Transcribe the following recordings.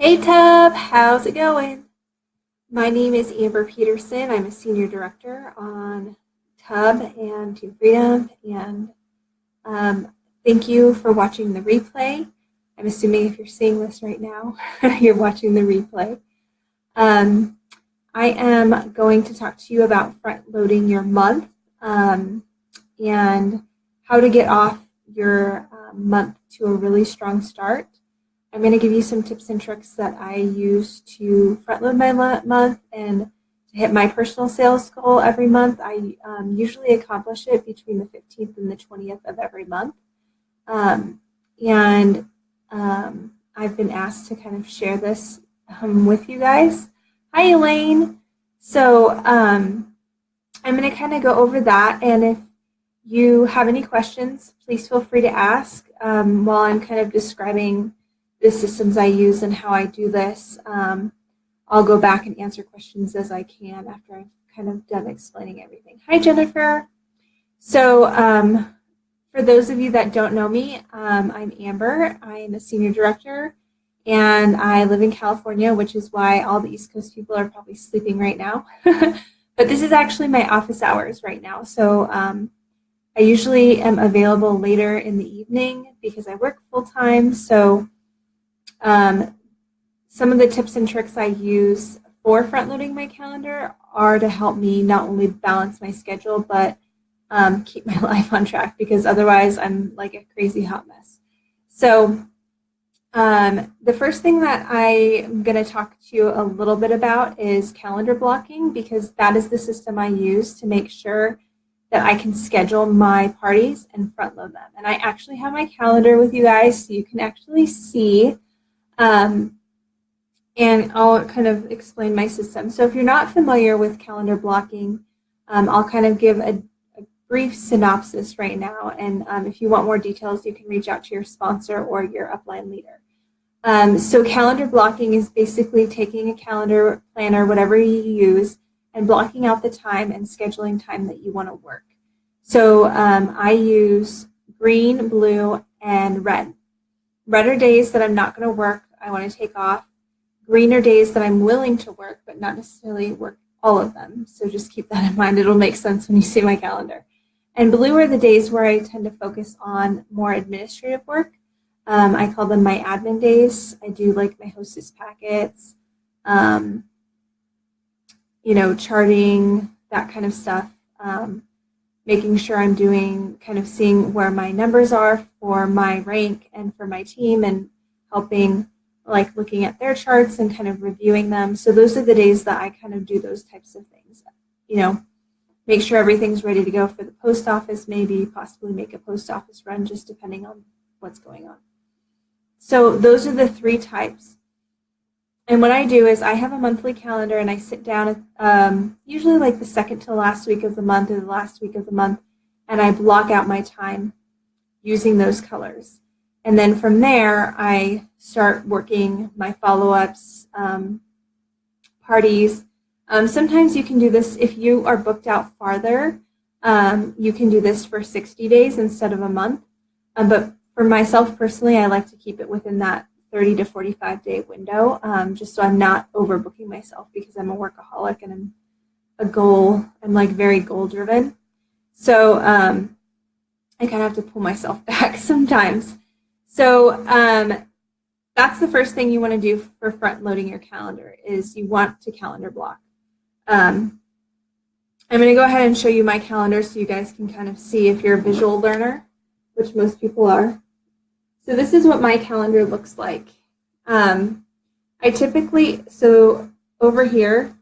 Hey Tub, how's it going? My name is Amber Peterson. I'm a senior director on Tub and Team Freedom, and thank you for watching the replay. I'm assuming if you're seeing this right now, you're watching the replay. I am going to talk to you about front loading your month and how to get off your month to a really strong start. I'm going to give you some tips and tricks that I use to front load my month and to hit my personal sales goal every month. I usually accomplish it between the 15th and the 20th of every month. I've been asked to kind of share this with you guys. Hi, Elaine. So I'm going to kind of go over that, and if you have any questions, please feel free to ask while I'm kind of describing the systems I use and how I do this. I'll go back and answer questions as I can after I've kind of done explaining everything. Hi, Jennifer. So for those of you that don't know me, I'm Amber. I'm a senior director, and I live in California, which is why all the East Coast people are probably sleeping right now. But this is actually my office hours right now. So I usually am available later in the evening because I work full-time. So some of the tips and tricks I use for front-loading my calendar are to help me not only balance my schedule, but keep my life on track, because otherwise I'm like a crazy hot mess. So the first thing that I'm going to talk to you a little bit about is calendar blocking, because that is the system I use to make sure that I can schedule my parties and front load them. And I actually have my calendar with you guys so you can actually see. And I'll kind of explain my system. So if you're not familiar with calendar blocking, I'll kind of give a brief synopsis right now. And if you want more details, you can reach out to your sponsor or your upline leader. So calendar blocking is basically taking a calendar planner, whatever you use, and blocking out the time and scheduling time that you want to work. So I use green, blue, and red. Red are days that I'm not going to work, I want to take off. Green are days that I'm willing to work, but not necessarily work all of them. So just keep that in mind. It'll make sense when you see my calendar. And blue are the days where I tend to focus on more administrative work. I call them my admin days. I do like my hostess packets, charting, that kind of stuff. Making sure I'm doing, kind of seeing where my numbers are for my rank and for my team, and helping, like looking at their charts and kind of reviewing them. So those are the days that I kind of do those types of things. Make sure everything's ready to go for the post office, maybe possibly make a post office run, just depending on what's going on. So those are the three types. And what I do is I have a monthly calendar, and I sit down usually like the second to last week of the month or the last week of the month, and I block out my time using those colors. And then from there, I start working my follow-ups, parties. Sometimes you can do this if you are booked out farther. You can do this for 60 days instead of a month. But for myself personally, I like to keep it within that 30 to 45 day window, just so I'm not overbooking myself, because I'm a workaholic and I'm like very goal driven. So I kind of have to pull myself back sometimes. So that's the first thing you want to do for front loading your calendar, is you want to calendar block. I'm going to go ahead and show you my calendar so you guys can kind of see if you're a visual learner, which most people are. So this is what my calendar looks like. So over here,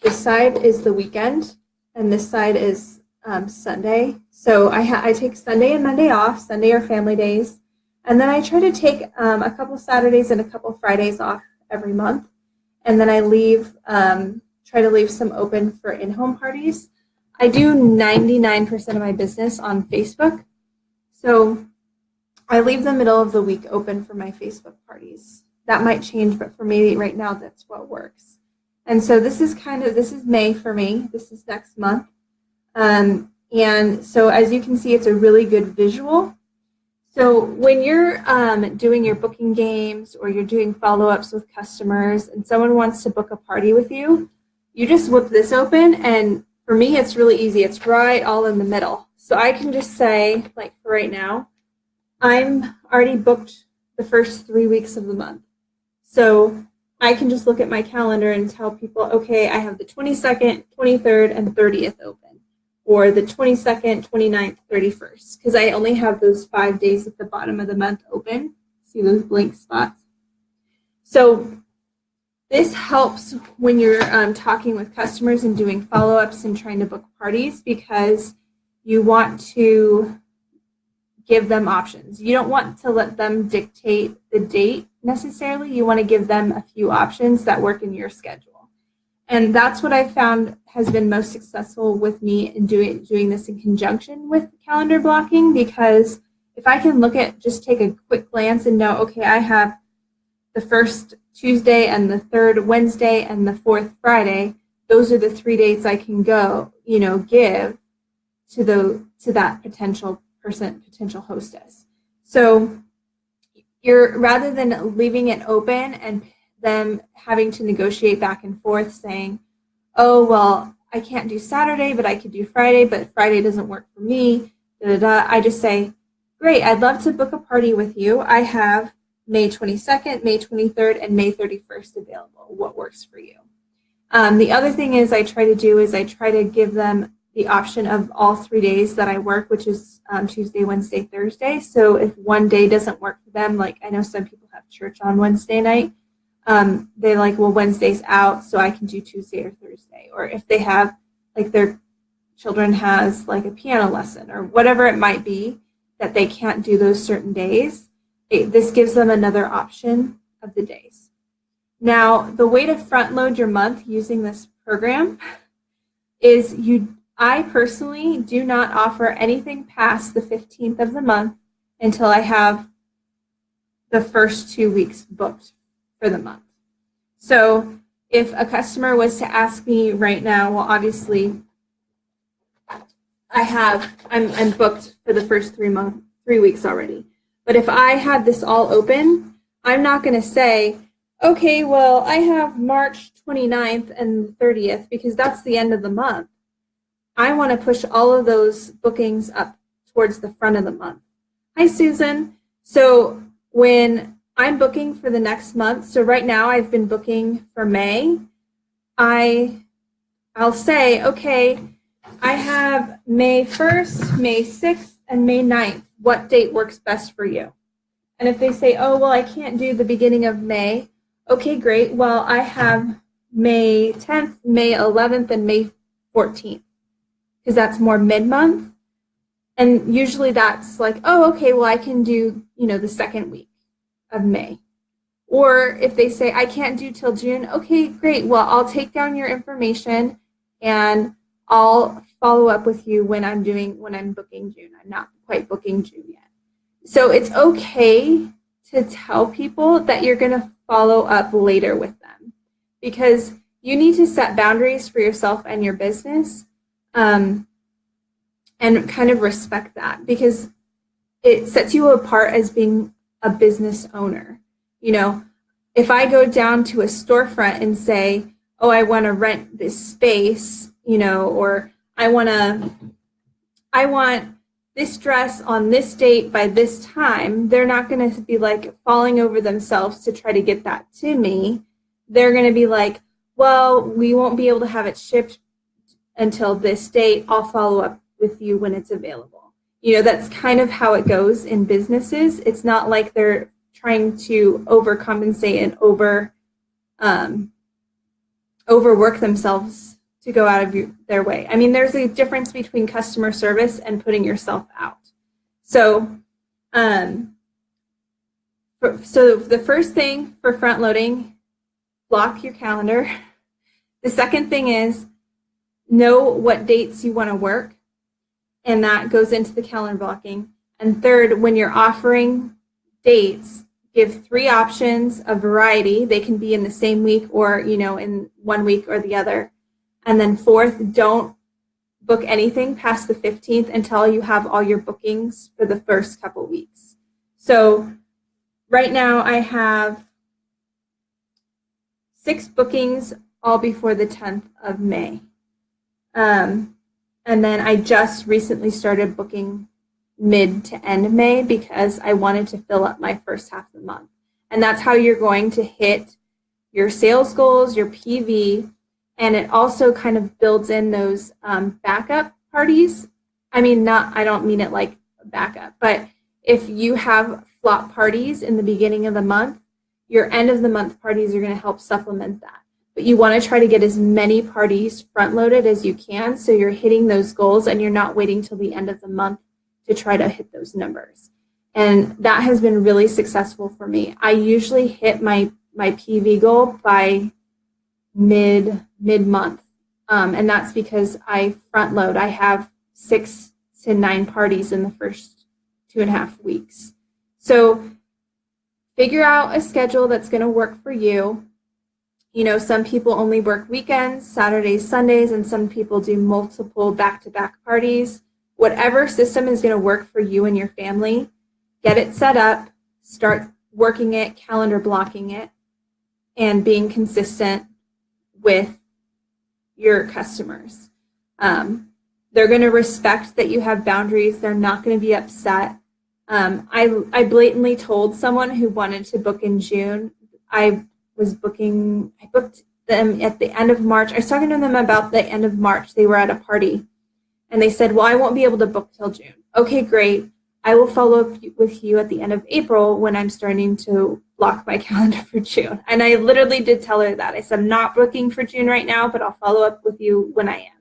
this side is the weekend, and this side is Sunday. So I take Sunday and Monday off. Sunday are family days. And then I try to take a couple Saturdays and a couple Fridays off every month. And then I try to leave some open for in-home parties. I do 99% of my business on Facebook. So I leave the middle of the week open for my Facebook parties. That might change, but for me right now, that's what works. And so this is May for me. This is next month. And so as you can see, it's a really good visual. So when you're doing your booking games or you're doing follow-ups with customers and someone wants to book a party with you, you just whip this open, and for me it's really easy. It's right all in the middle. So I can just say, like for right now, I'm already booked the first 3 weeks of the month. So I can just look at my calendar and tell people, okay, I have the 22nd, 23rd, and 30th open, or the 22nd, 29th, 31st, because I only have those 5 days at the bottom of the month open. See those blank spots? So this helps when you're talking with customers and doing follow-ups and trying to book parties, because you want to give them options. You don't want to let them dictate the date necessarily. You want to give them a few options that work in your schedule. And that's what I found has been most successful with me in doing this in conjunction with calendar blocking, because if I can just take a quick glance and know, okay, I have the first Tuesday and the third Wednesday and the fourth Friday, those are the 3 dates I can give to that potential hostess. So rather than leaving it open and them having to negotiate back and forth saying, oh, well, I can't do Saturday, but I could do Friday, but Friday doesn't work for me, I just say, great, I'd love to book a party with you. I have May 22nd, May 23rd, and May 31st available. What works for you? The other thing I try to give them the option of all 3 days that I work, which is Tuesday, Wednesday, Thursday. So if one day doesn't work for them, like I know some people have church on Wednesday night, they're like, well, Wednesday's out, so I can do Tuesday or Thursday. Or if they have, like their children has like a piano lesson or whatever it might be that they can't do those certain days, this gives them another option of the days. Now, the way to front load your month using this program is I personally do not offer anything past the 15th of the month until I have the first 2 weeks booked for the month. So if a customer was to ask me right now, well, obviously I'm booked for the first 3 weeks already. But if I had this all open, I'm not going to say, okay, well, I have March 29th and 30th because that's the end of the month. I want to push all of those bookings up towards the front of the month. Hi, Susan. So when I'm booking for the next month, so right now I've been booking for May, I'll say, okay, I have May 1st, May 6th, and May 9th. What date works best for you? And if they say, oh, well, I can't do the beginning of May, okay, great. Well, I have May 10th, May 11th, and May 14th, because that's more mid-month. And usually that's like, oh, okay, well, I can do, the second week of May. Or if they say, I can't do till June, okay, great. Well, I'll take down your information and I'll follow up with you when I'm booking June. I'm not quite booking June yet. So it's okay to tell people that you're going to follow up later with them, because you need to set boundaries for yourself and your business, and kind of respect that, because it sets you apart as being a business owner. If I go down to a storefront and say, oh, I want to rent this space, or I want this dress on this date by this time, they're not going to be like falling over themselves to try to get that to me. They're going to be like, well, we won't be able to have it shipped until this date. I'll follow up with you when it's available. That's kind of how it goes in businesses. It's not like they're trying to overcompensate and overwork themselves to go out of their way. I mean, there's a difference between customer service and putting yourself out. So, so the first thing for front loading, block your calendar. The second thing is know what dates you want to work, and that goes into the calendar blocking. And third, when you're offering dates, give 3 options of variety. They can be in the same week or, in 1 week or the other. And then fourth, don't book anything past the 15th until you have all your bookings for the first couple weeks. So right now I have 6 bookings all before the 10th of May. And then I just recently started booking mid to end May because I wanted to fill up my first half of the month. And that's how you're going to hit your sales goals, your PV, and it also kind of builds in those backup parties. I mean, I don't mean it like backup, but if you have flop parties in the beginning of the month, your end of the month parties are going to help supplement that. But you want to try to get as many parties front loaded as you can so you're hitting those goals and you're not waiting till the end of the month to try to hit those numbers. And that has been really successful for me. I usually hit my PV goal by mid-month. And that's because I front load. I have 6 to 9 parties in the first 2.5 weeks. So figure out a schedule that's going to work for you. You know, some people only work weekends, Saturdays, Sundays, and some people do multiple back-to-back parties. Whatever system is going to work for you and your family, get it set up, start working it, calendar blocking it, and being consistent with your customers. They're going to respect that you have boundaries. They're not going to be upset. I blatantly told someone who wanted to book in June. I booked them at the end of March. I was talking to them about the end of March. They were at a party, and they said, well, I won't be able to book till June. Okay, great. I will follow up with you at the end of April when I'm starting to block my calendar for June. And I literally did tell her that. I said, I'm not booking for June right now, but I'll follow up with you when I am.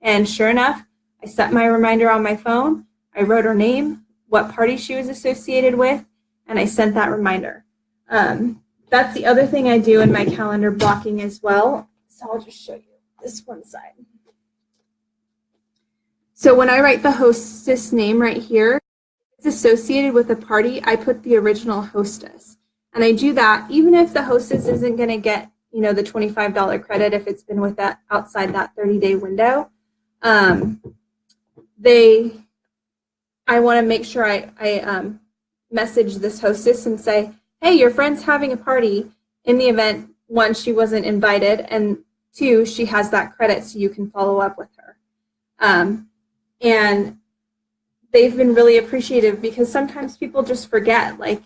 And sure enough, I set my reminder on my phone. I wrote her name, what party she was associated with, and I sent that reminder. That's the other thing I do in my calendar blocking as well. So I'll just show you this one side. So when I write the hostess name right here, it's associated with a party, I put the original hostess. And I do that even if the hostess isn't going to get, you know, the $25 credit if it's been with that outside that 30-day window. I want to make sure I message this hostess and say, hey, your friend's having a party in the event, 1, she wasn't invited, and 2, she has that credit so you can follow up with her. And they've been really appreciative because sometimes people just forget, like,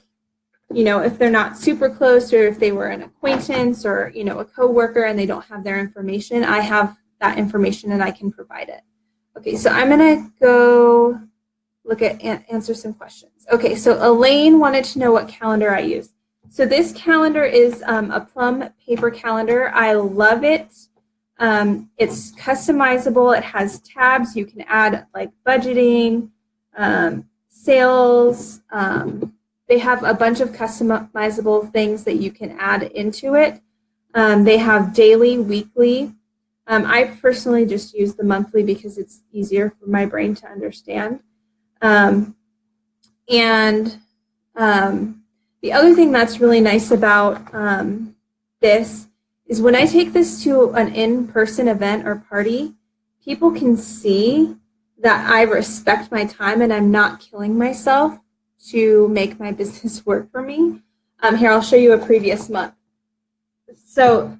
you know, if they're not super close or if they were an acquaintance or, you know, a coworker and they don't have their information, I have that information and I can provide it. Okay, so I'm going to go look at answer some questions. Okay, so Elaine wanted to know what calendar I use. So this calendar is a Plum paper calendar. I love it. It's customizable. It has tabs. You can add like budgeting, sales. They have a bunch of customizable things that you can add into it. They have daily, weekly. I personally just use the monthly because it's easier for my brain to understand. The other thing that's really nice about this is when I take this to an in-person event or party, people can see that I respect my time and I'm not killing myself to make my business work for me. Here, I'll show you a previous month. So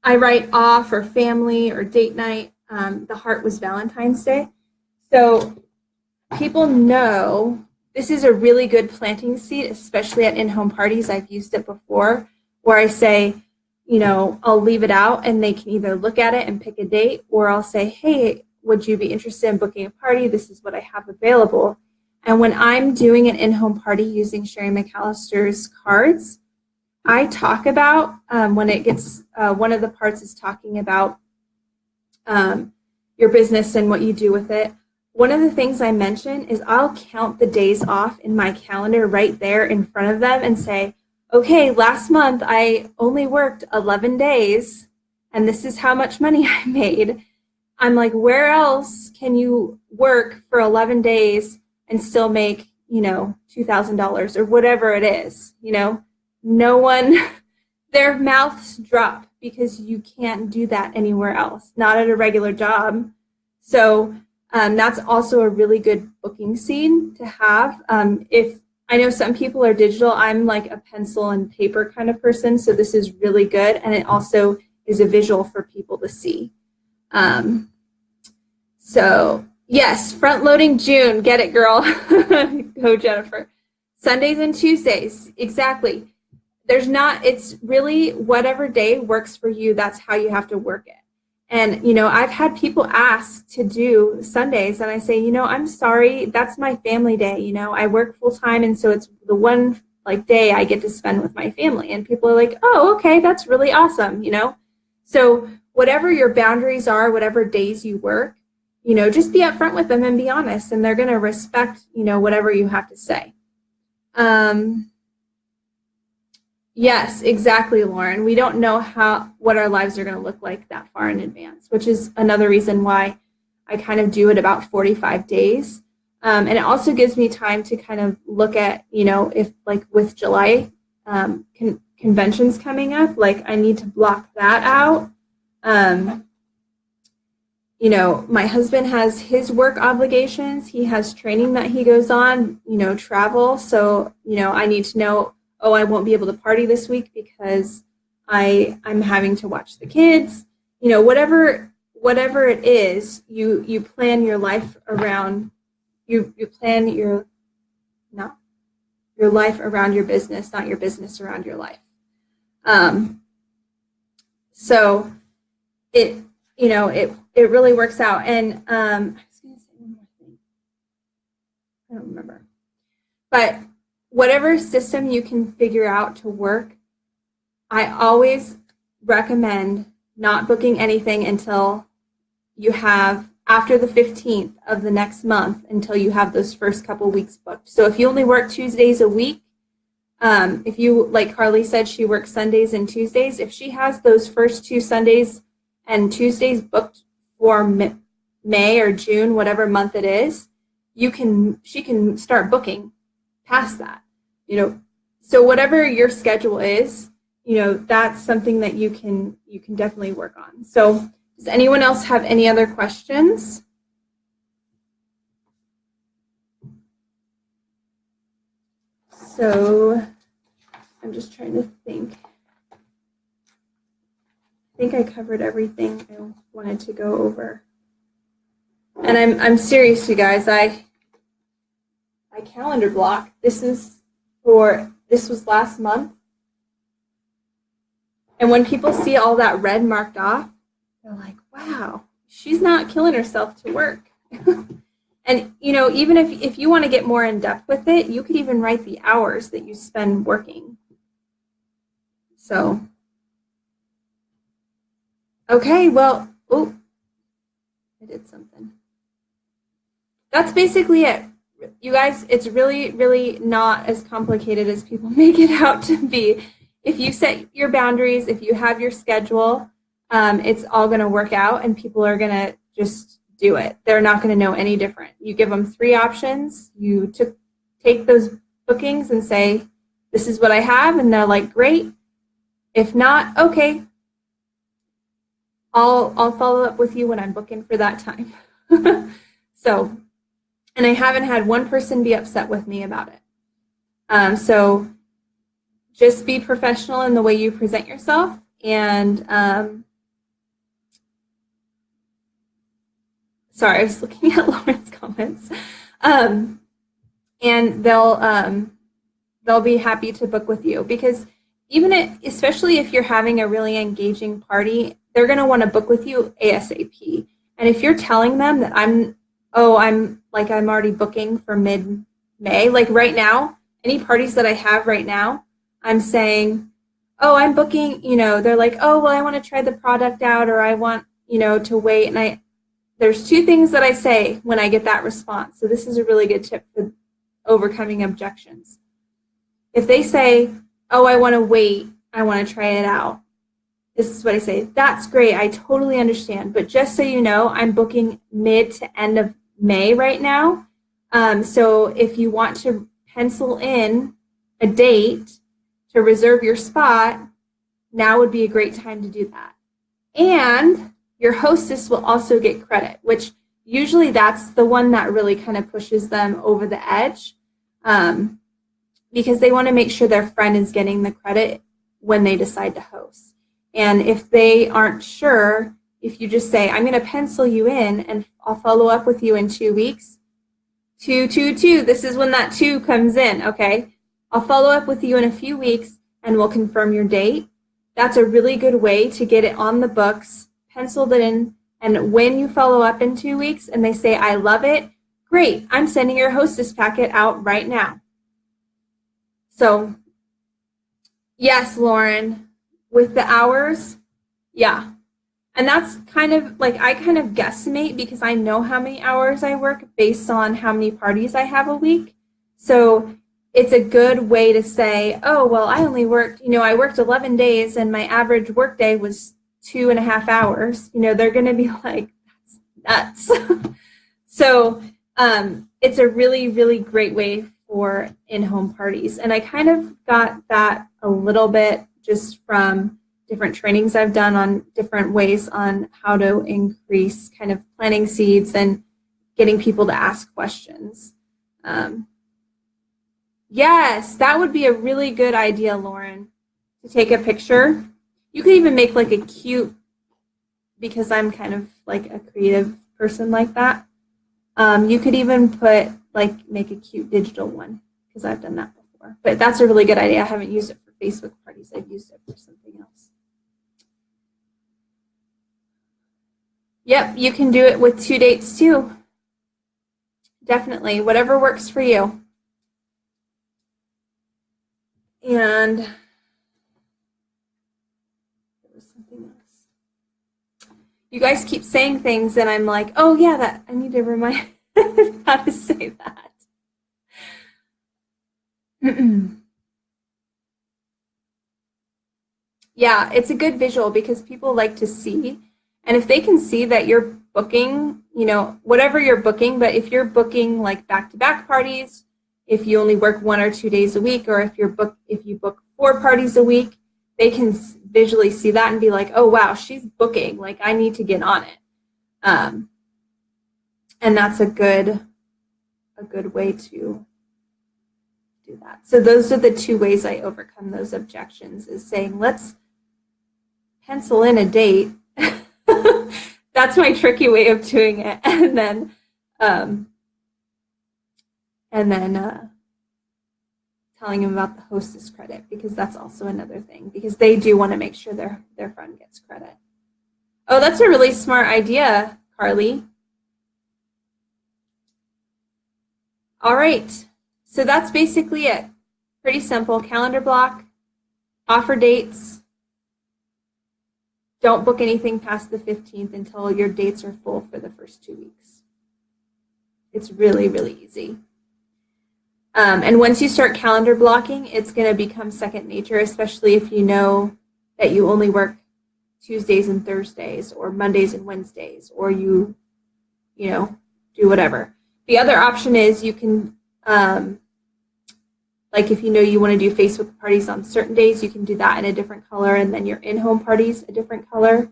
I write off or family or date night. The heart was Valentine's Day. So people know this is a really good planting seed, especially at in-home parties. I've used it before where I say, you know, I'll leave it out and they can either look at it and pick a date, or I'll say, hey, would you be interested in booking a party? This is what I have available. And when I'm doing an in-home party using Sherry McAllister's cards, I talk about, when it gets, one of the parts is talking about your business and what you do with it. One of the things I mention is I'll count the days off in my calendar right there in front of them and say, okay, last month I only worked 11 days and this is how much money I made. I'm like, where else can you work for 11 days and still make, you know, $2,000 or whatever it is? You know, no one, their mouths drop because you can't do that anywhere else, not at a regular job. So that's also a really good booking seed to have. If I know some people are digital. I'm like a pencil and paper kind of person, so this is really good, and it also is a visual for people to see. So yes, front loading June. Get it, girl. Go, Jennifer. Sundays and Tuesdays, exactly. It's really whatever day works for you, that's how you have to work it. And, I've had people ask to do Sundays, and I say, I'm sorry, that's my family day. I work full time, and so it's the one day I get to spend with my family. And people are like, oh, okay, that's really awesome, So whatever your boundaries are, whatever days you work, just be upfront with them and be honest, and they're going to respect, whatever you have to say. Yes, exactly, Lauren. We don't know what our lives are going to look like that far in advance, which is another reason why I kind of do it about 45 days. And it also gives me time to kind of look at, if with July conventions coming up, I need to block that out. My husband has his work obligations. He has training that he goes on, travel. So, I need to know, oh, I won't be able to party this week because I'm having to watch the kids. Whatever it is, you plan your life around, you plan your life around your business, not your business around your life. So it really works out. And I was going to say one more thing. I don't remember. But whatever system you can figure out to work, I always recommend not booking anything until you have, after the 15th of the next month, until you have those first couple weeks booked. So if you only work Tuesdays a week, if you, like Carly said, she works Sundays and Tuesdays, if she has those first 2 Sundays and Tuesdays booked for May or June, whatever month it is, she can start booking past that. So whatever your schedule is, that's something that you can definitely work on. So does anyone else have any other questions? So I'm just trying to think. I think I covered everything I wanted to go over. And I'm serious, you guys. I calendar block. This was last month. And when people see all that red marked off, they're like, wow, she's not killing herself to work. And, even if you want to get more in depth with it, you could even write the hours that you spend working. So, okay, well, oh, I did something. That's basically it. You guys, it's really, really not as complicated as people make it out to be. If you set your boundaries, if you have your schedule, it's all going to work out, and people are going to just do it. They're not going to know any different. You give them 3 options. You take those bookings and say, this is what I have, and they're like, great. If not, okay. I'll follow up with you when I'm booking for that time. So, and I haven't had one person be upset with me about it. So just be professional in the way you present yourself, and sorry, I was looking at Lauren's comments. And they'll be happy to book with you, because especially if you're having a really engaging party, they're going to want to book with you ASAP. And if you're telling them that I'm already booking for mid-May, like right now, any parties that I have right now, I'm saying, oh, I'm booking, they're like, oh, well, I want to try the product out, or I want, to wait. And there's 2 things that I say when I get that response. So this is a really good tip for overcoming objections. If they say, oh, I want to wait, I want to try it out, this is what I say. That's great. I totally understand. But just so you know, I'm booking mid to end of May right now. So if you want to pencil in a date to reserve your spot, now would be a great time to do that. And your hostess will also get credit, which usually that's the one that really kind of pushes them over the edge. because they want to make sure their friend is getting the credit when they decide to host. And if they aren't sure, if you just say, I'm going to pencil you in and I'll follow up with you in 2 weeks, 2, 2, 2, this is when that 2 comes in, okay? I'll follow up with you in a few weeks and we'll confirm your date. That's a really good way to get it on the books, penciled it in, and when you follow up in 2 weeks and they say, I love it, great, I'm sending your hostess packet out right now. So, yes, Lauren, with the hours, yeah. And that's kind of like, I kind of guesstimate because I know how many hours I work based on how many parties I have a week. So it's a good way to say, oh, well, I only worked, I worked 11 days and my average work day was 2.5 hours. They're going to be like, that's nuts. So it's a really, really great way for in-home parties. And I kind of got that a little bit just from different trainings I've done on different ways on how to increase kind of planting seeds and getting people to ask questions. Yes, that would be a really good idea, Lauren, to take a picture. You could even make like a cute, because I'm kind of like a creative person like that. You could even make a cute digital one, because I've done that before. But that's a really good idea. I haven't used it for Facebook parties. I've used it for something else. Yep, you can do it with 2 dates too. Definitely, whatever works for you. And there was something else. You guys keep saying things and I'm like, oh yeah, that I need to remind how to say that. Yeah, it's a good visual because people like to see. And if they can see that you're booking, whatever you're booking, but if you're booking like back-to-back parties, if you only work 1 or 2 days a week, or if you book 4 parties a week, they can visually see that and be like, oh wow, she's booking, like I need to get on it. And that's a good way to do that. So those are the 2 ways I overcome those objections, is saying, let's pencil in a date. That's my tricky way of doing it. And then telling them about the hostess credit, because that's also another thing, because they do want to make sure their friend gets credit. Oh, that's a really smart idea, Carly. All right, so that's basically it. Pretty simple. Calendar block, offer dates. Don't book anything past the 15th until your dates are full for the first 2 weeks. It's really, really easy. And once you start calendar blocking, it's going to become second nature, especially if you know that you only work Tuesdays and Thursdays, or Mondays and Wednesdays, or you do whatever. The other option is you can, like if you want to do Facebook parties on certain days, you can do that in a different color, and then your in-home parties a different color.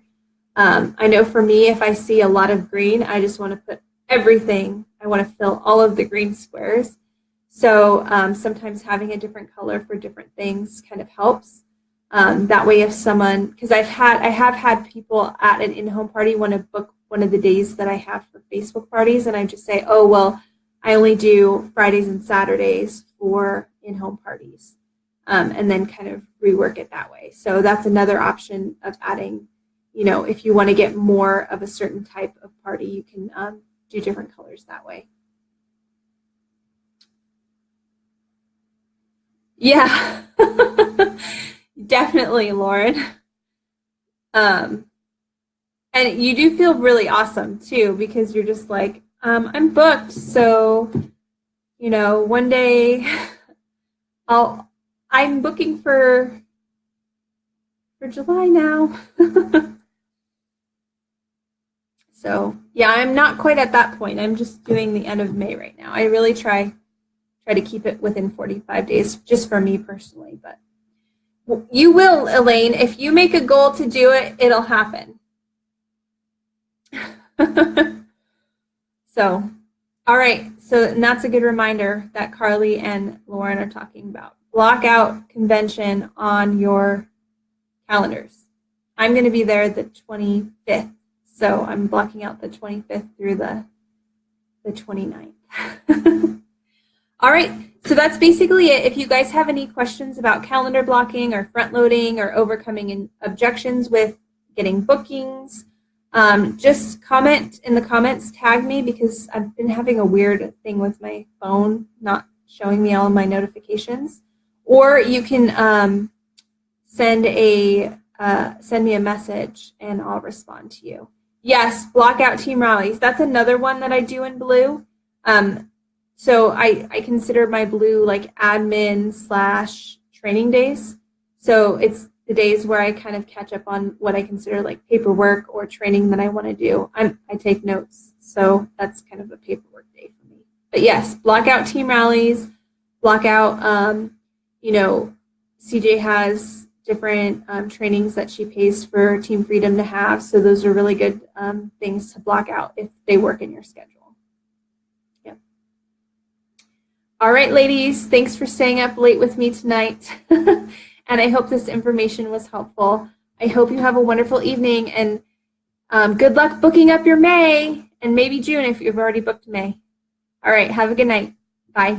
I know for me, if I see a lot of green, I just want to put everything. I want to fill all of the green squares. So sometimes having a different color for different things kind of helps. That way if someone, because I have had people at an in-home party want to book one of the days that I have for Facebook parties, and I just say, oh, well, I only do Fridays and Saturdays for in-home parties, and then kind of rework it that way. So that's another option of adding, if you want to get more of a certain type of party, you can do different colors that way. Yeah, definitely, Lauren. And you do feel really awesome too, because you're just like, I'm booked, so one day I'm booking for July now. So yeah, I'm not quite at that point. I'm just doing the end of May right now. I really try to keep it within 45 days, just for me personally. But you will, Elaine. If you make a goal to do it, it'll happen. So, all right. So So, and that's a good reminder that Carly and Lauren are talking about. Block out convention on your calendars. I'm going to be there the 25th, so I'm blocking out the 25th through the 29th. All right, so that's basically it. If you guys have any questions about calendar blocking or front loading or overcoming objections with getting bookings, just comment in the comments, tag me, because I've been having a weird thing with my phone not showing me all of my notifications. Or you can send me a message and I'll respond to you. Yes, block out team rallies. That's another one that I do in Blue. So I consider my Blue like admin / training days. So it's the days where I kind of catch up on what I consider like paperwork or training that I want to do. I take notes, so that's kind of a paperwork day for me. But yes, block out team rallies, block out, CJ has different trainings that she pays for Team Freedom to have, so those are really good things to block out if they work in your schedule. Yep. All right, ladies, thanks for staying up late with me tonight. And I hope this information was helpful. I hope you have a wonderful evening, and good luck booking up your May and maybe June if you've already booked May. All right, have a good night. Bye.